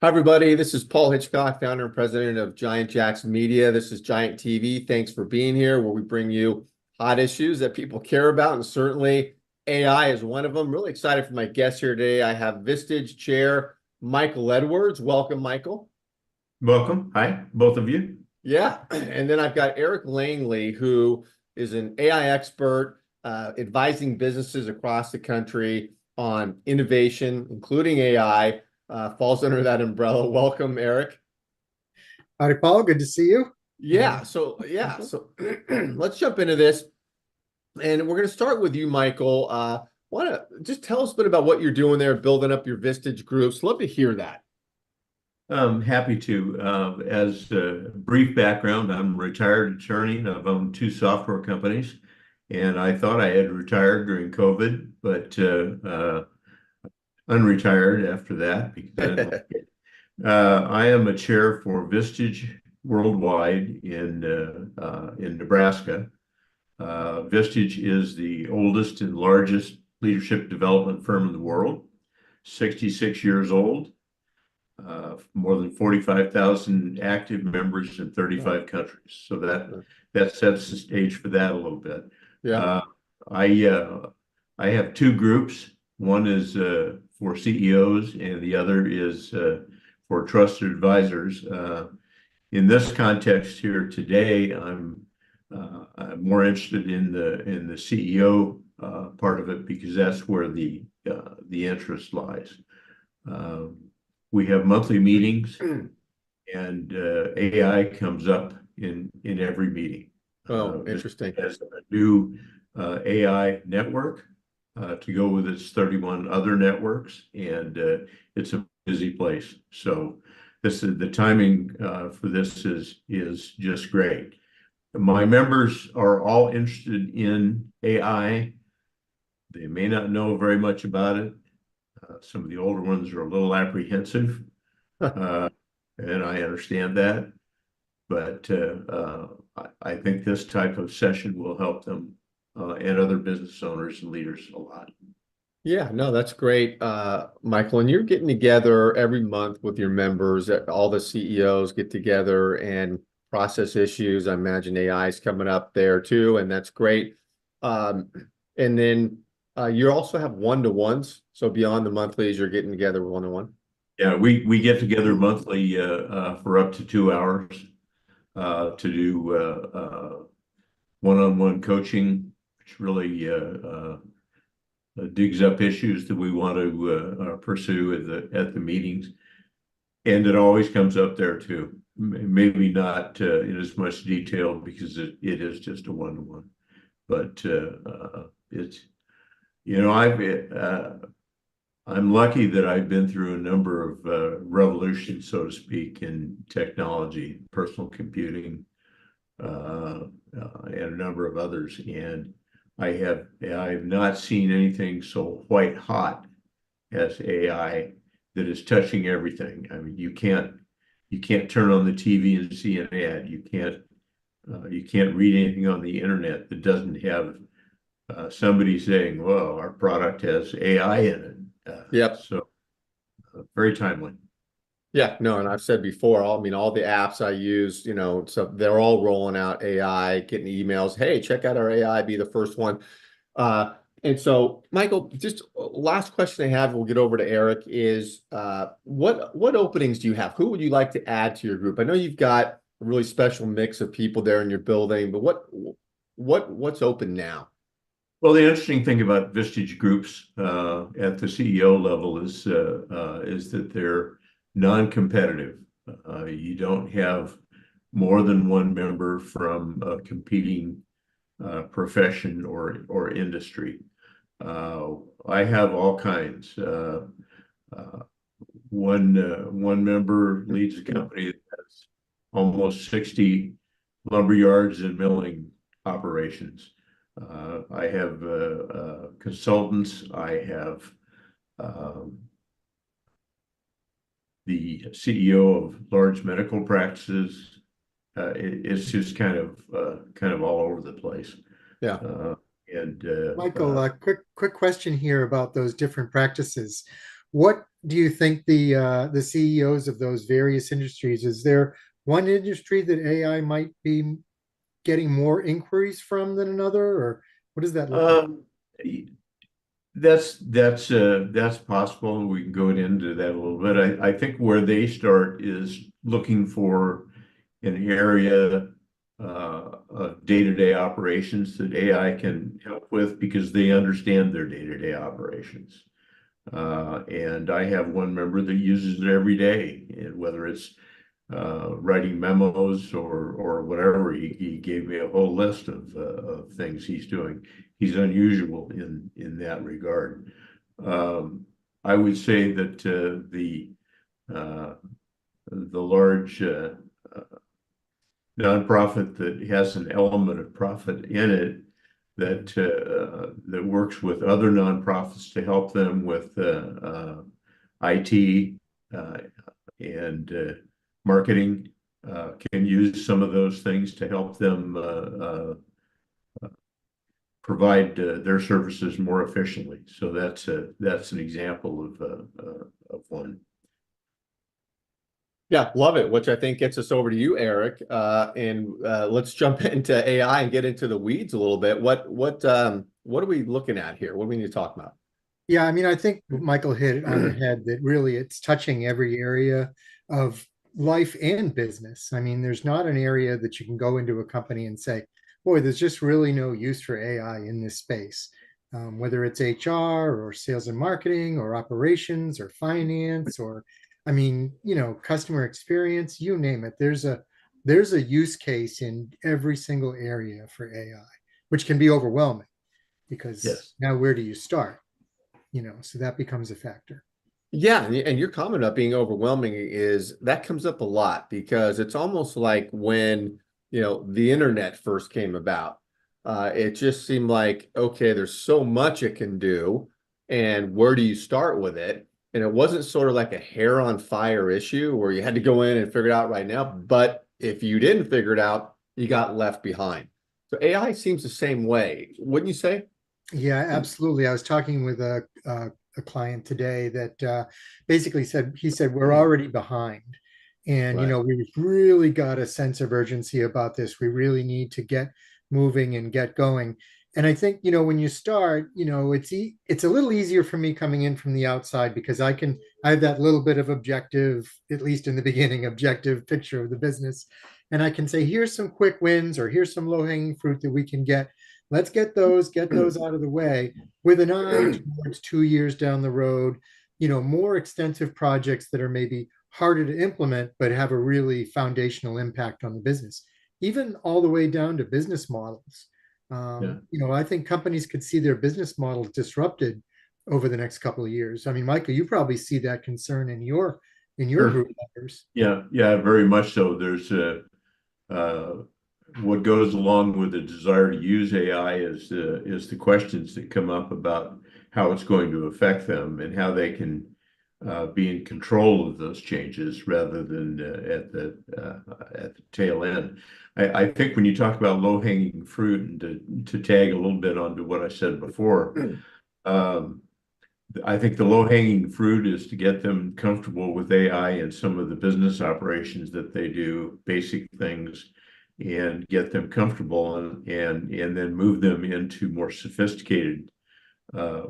Hi, everybody. This is Paul Hitchcock, founder and president of Giant Jacks Media. This is Giant TV. Thanks for being here, where we bring you hot issues that people care about, and certainly AI is one of them. Really excited for my guest here today. I have Vistage Chair Michael Edwards. Welcome, Michael. Welcome. Hi, both of you. Yeah, and then I've got Eric Langley, who is an AI expert, advising businesses across the country on innovation, including AI. Falls under that umbrella. Welcome, Eric. Howdy, Paul. Good to see you. So let's jump into this, and we're going to start with you, Michael. Want to just tell us a bit about what you're doing there, building up your Vistage groups. Love to hear that. Happy to. As a brief background, I'm a retired attorney. I've owned two software companies, and I thought I had retired during COVID, but unretired after that because I didn't like it. I am a chair for Vistage Worldwide in Nebraska. Vistage is the oldest and largest leadership development firm in the world, 66 years old. More than 45,000 active members in 35 countries. So that sets the stage for that a little bit. Yeah. I have two groups. One is for CEOs, and the other is for trusted advisors. In this context here today, I'm more interested in the CEO part of it because that's where the interest lies. We have monthly meetings, and AI comes up in every meeting. Oh, interesting. As a new AI network to go with its 31 other networks, and it's a busy place. So the timing for this is just great. My members are all interested in AI. They may not know very much about it. Some of the older ones are a little apprehensive, and I understand that. But I think this type of session will help them and other business owners and leaders a lot. Yeah, no, that's great, Michael. And you're getting together every month with your members. All the CEOs get together and process issues. I imagine AI is coming up there too, and that's great. And then you also have one-to-ones. So beyond the monthlies, you're getting together one-to-one. Yeah, we get together monthly for up to 2 hours to do one-on-one coaching, which really digs up issues that we want to pursue at the meetings. And it always comes up there too. Maybe not in as much detail because it is just a one-to-one, but it's, I'm lucky that I've been through a number of revolutions, so to speak, in technology, personal computing, and a number of others. And I have not seen anything so white hot as AI that is touching everything. I mean, you can't turn on the TV and see an ad. You can't read anything on the internet that doesn't have somebody saying, "Well, our product has AI in it." Yep. So very timely. Yeah, no, and I've said before, all the apps I use, so they're all rolling out AI, getting emails. Hey, check out our AI, be the first one. And so, Michael, just last question I have, we'll get over to Eric, is what openings do you have? Who would you like to add to your group? I know you've got a really special mix of people there in your building, but what's open now? Well, the interesting thing about Vistage groups at the CEO level is that they're non-competitive. You don't have more than one member from a competing profession or industry. I have all kinds. One member leads a company that has almost 60 lumber yards and milling operations. I have consultants. I have the CEO of large medical practices. It's just kind of all over the place. Yeah. Michael, quick question here about those different practices. What do you think the CEOs of those various industries, is there one industry that AI might be getting more inquiries from than another, or what does that look like? Um, that's possible, and we can go into that a little bit. I think where they start is looking for an area of day-to-day operations that AI can help with because they understand their day-to-day operations. And I have one member that uses it every day, and whether it's writing memos or whatever, he gave me a whole list of things he's doing. He's unusual in that regard. I would say that uh, the large nonprofit that has an element of profit in it that works with other nonprofits to help them with IT and marketing can use some of those things to help them provide their services more efficiently. So that's an example of one. Yeah, love it, which I think gets us over to you, Eric. And let's jump into AI and get into the weeds a little bit. What are we looking at here? What do we need to talk about? Yeah, I mean, I think Michael hit it on the head that really it's touching every area of life and business. I mean, there's not an area that you can go into a company and say, boy, there's just really no use for AI in this space. Whether it's HR or sales and marketing or operations or finance or, I mean, customer experience, you name it. There's a use case in every single area for AI, which can be overwhelming because Yes. now where do you start? So that becomes a factor. Yeah, and your comment about being overwhelming is that comes up a lot because it's almost like when, the internet first came about. It just seemed like, okay, there's so much it can do, and where do you start with it? And it wasn't sort of like a hair on fire issue where you had to go in and figure it out right now. But if you didn't figure it out, you got left behind. So AI seems the same way, wouldn't you say? Yeah, absolutely. I was talking with a client today that basically he said we're already behind, and Right. we've really got a sense of urgency about this. We really need to get moving and get going. And I think when you start, it's a little easier for me coming in from the outside because I have that little bit of objective, at least in the beginning, objective picture of the business, and I can say here's some quick wins or here's some low hanging fruit that we can get. Let's get those out of the way with an eye towards 2 years down the road, more extensive projects that are maybe harder to implement, but have a really foundational impact on the business, even all the way down to business models. Yeah. I think companies could see their business models disrupted over the next couple of years. I mean, Michael, you probably see that concern in your Sure. group members. Yeah, very much so. There's uh, what goes along with the desire to use AI is the questions that come up about how it's going to affect them and how they can be in control of those changes rather than at the tail end. I think when you talk about low hanging fruit and to tag a little bit onto what I said before, um, I think the low hanging fruit is to get them comfortable with AI and some of the business operations that they do, basic things, and get them comfortable and then move them into more sophisticated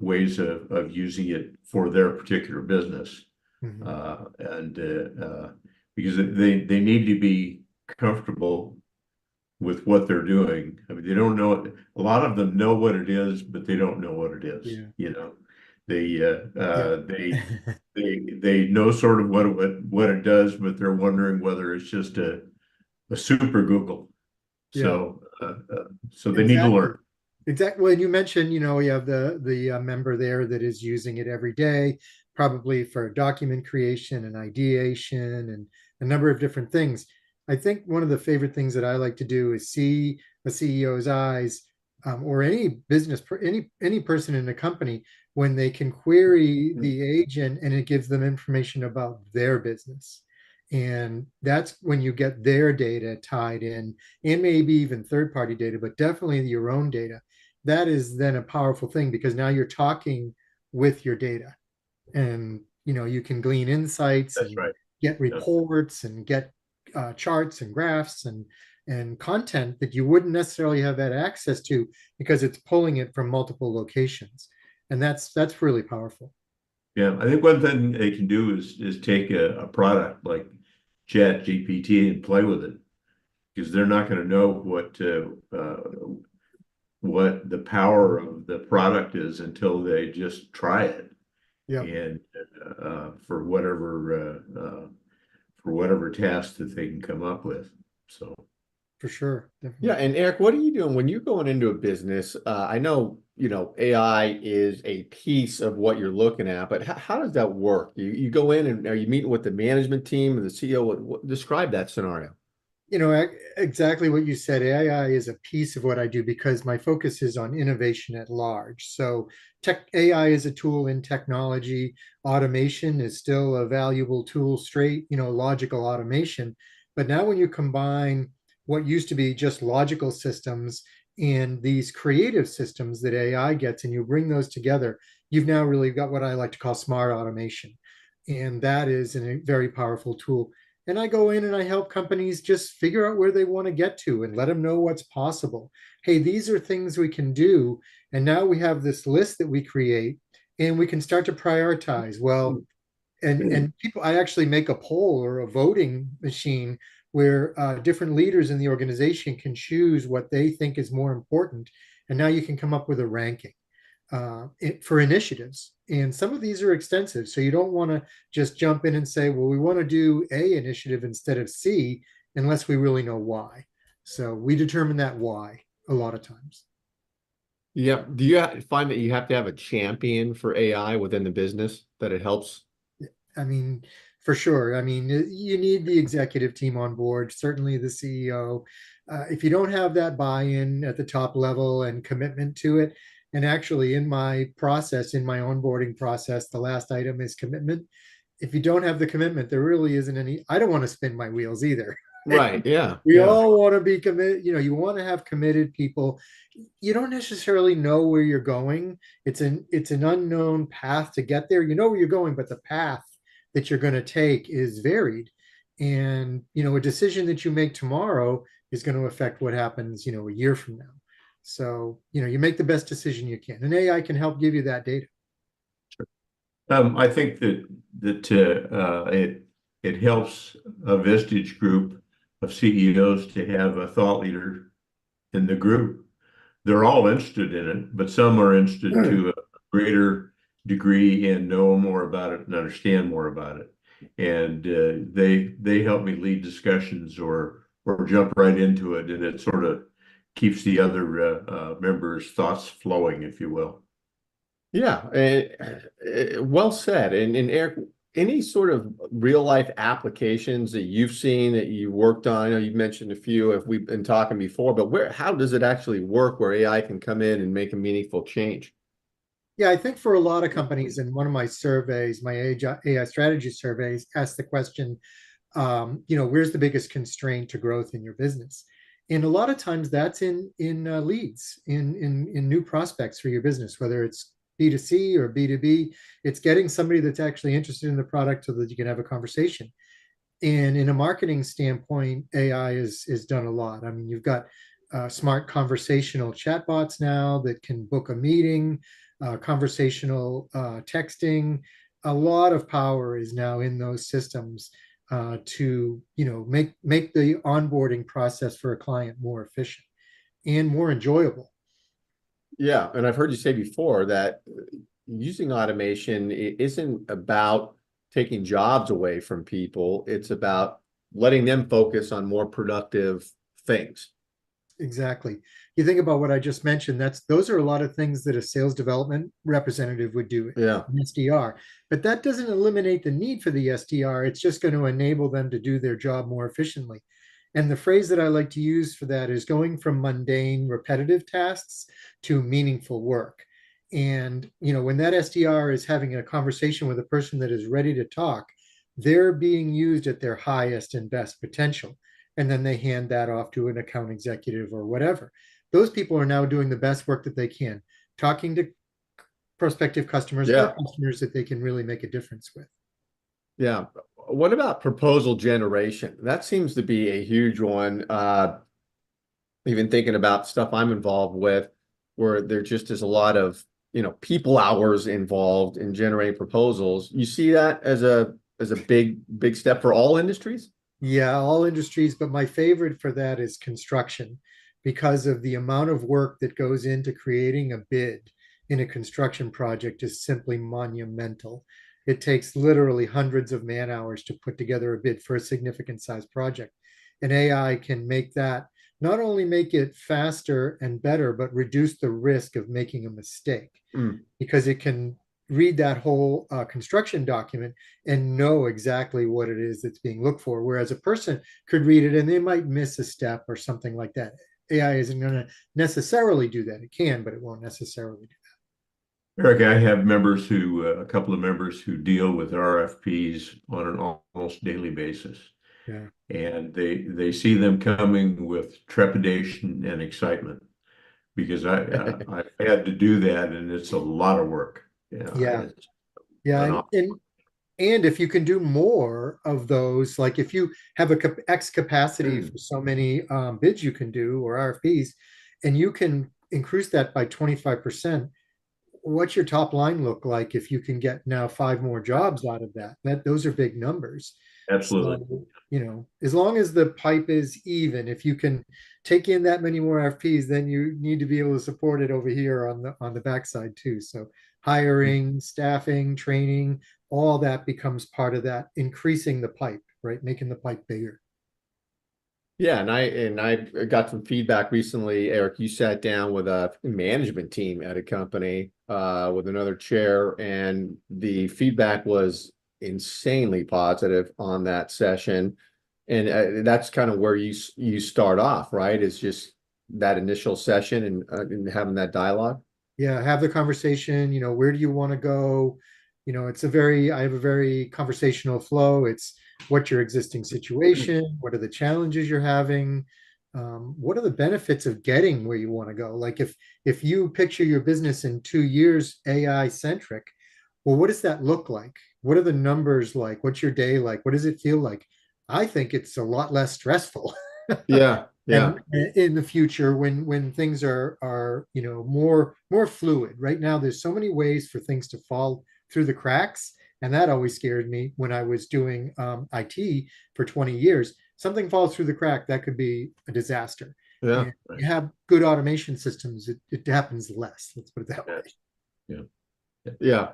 ways of using it for their particular business. Mhm. Because they need to be comfortable with what they're doing. I mean, they don't know, a lot of them know what it is, but they don't know what it is, Yeah. They Yeah. they know sort of what it does, but they're wondering whether it's just a super Google. Yeah. So they need to Exactly. learn. Exactly. Well, and you mentioned, you have the member there that is using it every day, probably for document creation and ideation and a number of different things. I think one of the favorite things that I like to do is see a CEO's eyes, or any any person in a company when they can query the agent and it gives them information about their business. And that's when you get their data tied in, and maybe even third party data, but definitely your own data. That is then a powerful thing because now you're talking with your data. and you can glean insights That's and right. get Yeah. reports and get charts and graphs and content that you wouldn't necessarily have had access to because it's pulling it from multiple locations, and that's really powerful. Yeah, I think one thing they can do is take a product like Chat GPT and play with it because they're not going to know what the power of the product is until they just try it Yeah, and for whatever task that they can come up with. So for sure, Yeah, definitely. and Eric, what are you doing when you're going into a business? I know, AI is a piece of what you're looking at, but how does that work? You go in and are you meeting with the management team and the CEO? Describe that scenario. Exactly what you said. AI is a piece of what I do because my focus is on innovation at large. So tech AI is a tool in technology. Automation is still a valuable tool, straight, logical automation. But now when you combine what used to be just logical systems and these creative systems that AI gets, and you bring those together, you've now really got what I like to call smart automation. And that is a very powerful tool, and I go in and I help companies just figure out where they want to get to and let them know what's possible. Hey, these are things we can do. And now we have this list that we create and we can start to prioritize. Well, and people, I actually make a poll or a voting machine where different leaders in the organization can choose what they think is more important. And now you can come up with a ranking for initiatives. And some of these are extensive. So you don't want to just jump in and say, well, we want to do A initiative instead of C unless we really know why. So we determine that why a lot of times. Yeah. Do you find that you have to have a champion for AI within the business that it helps? I mean, for sure. I mean, you need the executive team on board, certainly the CEO. If you don't have that buy-in at the top level and commitment to it, and actually in my process, in my onboarding process, the last item is commitment. If you don't have the commitment, there really isn't any. I don't want to spin my wheels either. Right. Yeah. We Yeah. all want to be committed. You want to have committed people. You don't necessarily know where you're going. It's an unknown path to get there. You know where you're going, but the path that you're going to take is varied. And a decision that you make tomorrow is going to affect what happens, a year from now. So, you make the best decision you can. And AI can help give you that data. I think that it helps a Vistage group of CEOs to have a thought leader in the group. They're all interested in it, but some are interested to a greater degree and know more about it and understand more about it. And they help me lead discussions or jump right into it, and it sort of keeps the other members' thoughts flowing, if you will. Yeah, well said. And Eric, any sort of real life applications that you've seen that you worked on? I know you've mentioned a few if we've been talking before, but how does it actually work where AI can come in and make a meaningful change? Yeah, I think for a lot of companies, in one of my surveys, my AI strategy surveys, asked the question, where's the biggest constraint to growth in your business? And a lot of times that's in leads, in new prospects for your business, whether it's B2C or B2B. It's getting somebody that's actually interested in the product so that you can have a conversation. And in a marketing standpoint, AI is done a lot. I mean, you've got smart conversational chatbots now that can book a meeting, conversational texting. A lot of power is now in those systems to make the onboarding process for a client more efficient and more enjoyable. Yeah, and I've heard you say before that using automation isn't about taking jobs away from people. It's about letting them focus on more productive things. Exactly. You think about what I just mentioned, those are a lot of things that a sales development representative would do, Yeah. an SDR. But that doesn't eliminate the need for the SDR. It's just going to enable them to do their job more efficiently. And the phrase that I like to use for that is going from mundane, repetitive tasks to meaningful work. And when that SDR is having a conversation with a person that is ready to talk, they're being used at their highest and best potential, and then they hand that off to an account executive or whatever. Those people are now doing the best work that they can, talking to prospective customers Yeah. or customers that they can really make a difference with. Yeah. What about proposal generation? That seems to be a huge one. Even thinking about stuff I'm involved with, where there just is a lot of, people hours involved in generating proposals. You see that as a big step for all industries? Yeah, all industries, but my favorite for that is construction because of the amount of work that goes into creating a bid in a construction project is simply monumental. It takes literally hundreds of man hours to put together a bid for a significant size project. And AI can make that not only make it faster and better, but reduce the risk of making a mistake Mm. because it can read that whole construction document and know exactly what it is that's being looked for. Whereas a person could read it and they might miss a step or something like that. AI isn't going to necessarily do that. It can, but it won't necessarily do Eric, I have members a couple of members who deal with RFPs on an almost daily basis. that. And they see them coming with trepidation and excitement because I had to do that and it's a lot of work. Yeah. It's Yeah. an And, awful- and and if you can do more of those, like if you have a X capacity for so many bids you can do or RFPs, and you can increase that by 25%, what's your top line look like if you can get now 5 more jobs out of that? Those are big numbers. Absolutely. So, as long as the pipe is even, if you can take in that many more RFPs, then you need to be able to support it over here on the backside too. So hiring, staffing, training, all that becomes part of that, increasing the pipe, right? Making the pipe bigger. Yeah, and I got some feedback recently, Eric. You sat down with a management team at a company with another chair, and the feedback was insanely positive on that session. And that's kind of where you start off, right? It's just that initial session and having that dialogue. Yeah, have the conversation, where do you want to go? I have a very conversational flow. It's what's your existing situation? What are the challenges you're having? What are the benefits of getting where you want to go? Like if you picture your business in 2 years AI centric, well, what does that look like? What are the numbers like? What's your day like? What does it feel like? I think it's a lot less stressful. Yeah, yeah, And in the future when things are more fluid. Right now there's so many ways for things to fall through the cracks, and that always scared me when I was doing IT for 20 years. Something falls through the crack, that could be a disaster. yeah, And you have good automation systems, it happens less, let's put it that way. Yeah. yeah.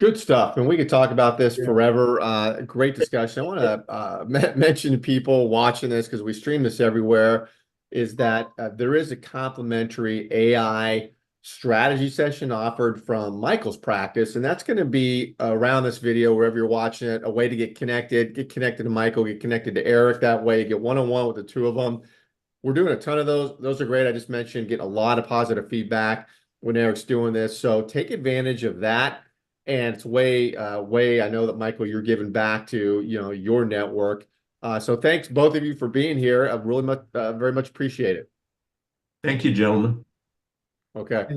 Good stuff. And we could talk about this Yeah. forever. Great discussion. I want to mention to people watching this, because we stream this everywhere, is that there is a complimentary AI strategy session offered from Michael's practice. And that's going to be around this video, wherever you're watching it, a way to get connected to Michael, get connected to Eric. That way you get one-on-one with the two of them. We're doing a ton of those. Those are great. I just mentioned getting a lot of positive feedback when Eric's doing this. So take advantage of that. And it's way, I know that, Michael, you're giving back to, your network. So thanks both of you for being here. I really much, very much appreciate it. Thank you, gentlemen. Okay.